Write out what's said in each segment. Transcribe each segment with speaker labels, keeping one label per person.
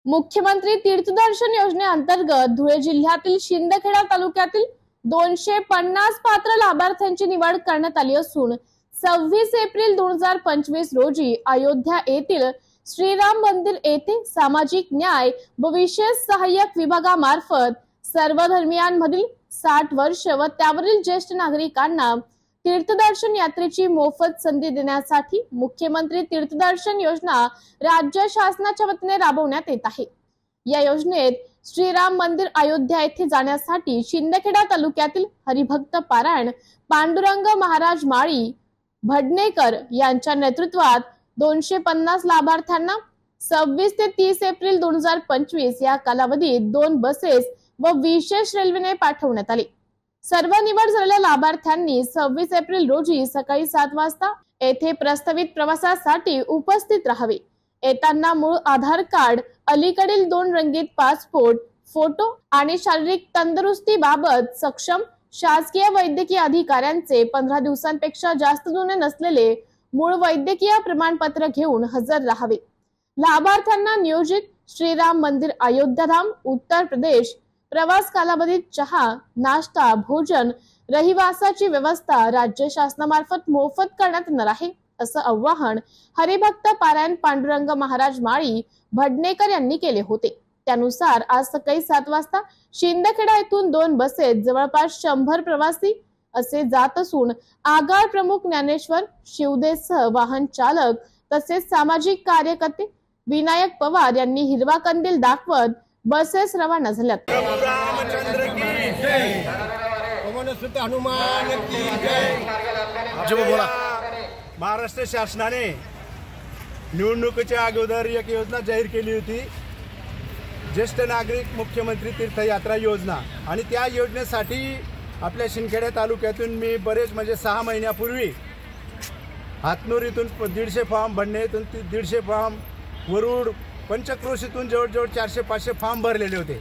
Speaker 1: मुख्यमंत्री तीर्थदर्शन योजनेअंतर्गत धुळे जिल्ह्यातील शिंदखेडा तालुक्यातील 250 पात्र लाभार्थ्यांची निवड करण्यात आली असून 26 एप्रिल 2025 रोजी अयोध्या येथील श्रीराम मंदिर येथे सामाजिक न्याय व विशेष सहाय्यक विभागामार्फत सर्व धर्मियांमधील 60 वर्ष व त्यावरील ज्येष्ठ नागरिकांना तीर्थदर्शन यात्रेची मोफत संधी देण्यासाठी मुख्यमंत्री तीर्थदर्शन योजना राज्य शासनाच्या वतीने राबवण्यात येत आहे। या योजनेत श्रीराम मंदिर अयोध्या येथे जाण्यासाठी शिंदखेडा तालुक्यातील हरिभक्त पारायण पांडुरंग महाराज माळी भडनेकर यांच्या नेतृत्वात 250 लाभार्थ्यांना 26 ते 30 एप्रिल 2025 या कालावधीत 2 बसेस व विशेष रेल्वेने पाठवण्यात आले। सर्व निवड झालेल्या लाभार्थ्यांनी 26 एप्रिल रोजी सकाळी 7 वाजता येथे प्रस्तावित प्रवासासाठी उपस्थित राहावे। येताना मूळ आधार कार्ड, अलीकडील 2 रंगीत पासपोर्ट फोटो आणि शारीरिक तंदुरुस्ती बाबत सक्षम शासकीय वैद्यकीय अधिकाऱ्यांचे 15 दिवसांपेक्षा जास्त जुने नसलेले मूळ वैद्यकीय प्रमाणपत्र घेऊन हजर राहावे। लाभार्थ्यांना नियोजित श्रीराम मंदिर अयोध्याधाम उत्तर प्रदेश प्रवास कालावधीत चहा, नाश्ता, भोजन, रहिवासाची व्यवस्था राज्य शासनामार्फत मोफत करण्यात येणार आहे, असं आवाहन हरिभक्त पारायण पांडुरंग महाराज माळी भडनेकर यांनी केले होते। त्यानुसार आज सकाळी 7 वाजता शिंदखेडा येथून 2 बसेस जवळपास 100 प्रवासी असे जात असून आगार प्रमुख ज्ञानेश्वर शिवदेसह वाहन चालक तसेच सामाजिक कार्यकर्ते विनायक पवार यांनी हिरवा कंदील दाखवत बसेस रवाना झाल्यात।
Speaker 2: महाराष्ट्र शासनाने निवडणुकीच्या अगोदर एक योजना जाहीर केली होती, ज्येष्ठ नागरिक मुख्यमंत्री तीर्थयात्रा योजना। आणि त्या योजनेसाठी आपल्या शिंदखेडा तालुक्यातून मी बरेच म्हणजे 6 महिन्यापूर्वी हातनूरीतून 150 फॉर्म, भडनेतून 150 फॉर्म, वरुड पंचक्रोशीतून जवळजवळ 400-500 फॉर्म भरलेले होते।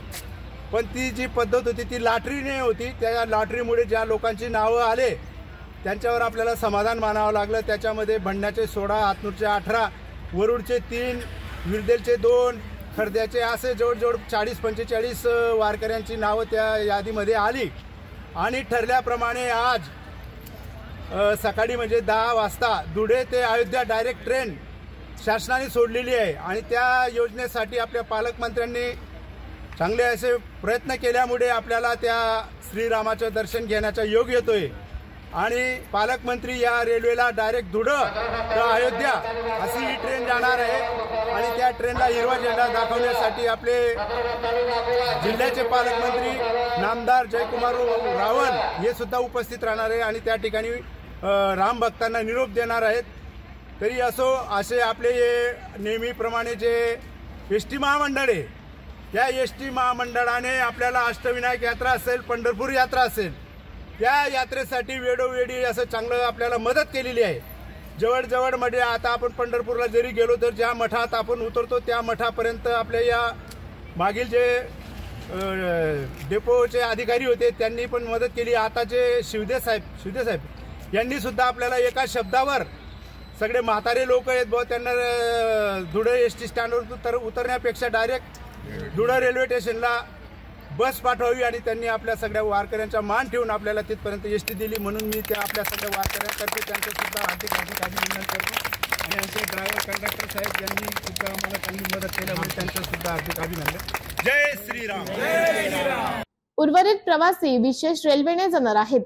Speaker 2: पण ती जी पद्धत होती ती लॉटरीने होती। त्या लॉटरीमुळे ज्या लोकांची नावं आले त्यांच्यावर आपल्याला समाधान मानावं लागलं। त्याच्यामध्ये भंडाचे 16, हातनूरचे 18, वरुडचे 3, विरदेलचे 2, खर्द्याचे असे जवळजवळ 40-45 वारकऱ्यांची नावं त्या यादीमध्ये आली। आणि ठरल्याप्रमाणे आज सकाळी म्हणजे 10 वाजता धुळे ते अयोध्या डायरेक्ट ट्रेन शासनाने सोडलेली आहे। आणि त्या योजनेसाठी आपल्या पालकमंत्र्यांनी चांगले असे प्रयत्न केल्यामुळे आपल्याला त्या श्रीरामाचं दर्शन घेण्याचा योग येतोय। आणि पालकमंत्री या रेल्वेला डायरेक्ट धुळे ते अयोध्या अशी ही ट्रेन जाणार आहे। आणि त्या ट्रेनला हिरवा झेंडा दाखवण्यासाठी आपले जिल्ह्याचे पालकमंत्री नामदार जयकुमार रावल हे सुद्धा उपस्थित राहणार आहे आणि त्या ठिकाणी राम भक्तांना निरोप देणार आहेत। तरी असो, असे आपले नेहमीप्रमाणे जे एसटी महामंडळ आहे त्या एसटी महामंडळाने आपल्याला अष्टविनायक यात्रा असेल, पंढरपूर यात्रा असेल, त्या यात्रेसाठी वेळोवेळी असं चांगलं आपल्याला मदत केलेली आहे। जवळजवळ म्हणजे आता आपण पंढरपूरला जरी गेलो तर ज्या मठात आपण उतरतो त्या मठापर्यंत आपल्या या मागील जे डेपोचे अधिकारी होते त्यांनी पण मदत केली। आताचे शिवदे साहेब यांनी सुद्धा आपल्याला एका शब्दावर सगळे म्हातारे लोक आहेत बुवा त्यांना धुळे एसटी स्टँडवर उतरण्यापेक्षा डायरेक्ट धुळे रेल्वे स्टेशनला बस पाठवावी आणि त्यांनी आपल्या सगळ्या वारकऱ्यांचा मान ठेवून आपल्याला तिथपर्यंत एसटी दिली। म्हणून मी त्या आपल्या सगळ्या वारकऱ्यांतर्फे त्यांचं सुद्धा हार्दिक अभिनंदन करतो। आणि आमचे ड्रायव्हर कंडक्टर साहेब यांनी सुद्धा आम्हाला चांगली मदत केल्यामुळे त्यांचं सुद्धा हार्दिक अभिनंदन। जय श्रीराम।
Speaker 1: उर्वरित प्रवासी विशेष रेल्वेने जाणार आहेत।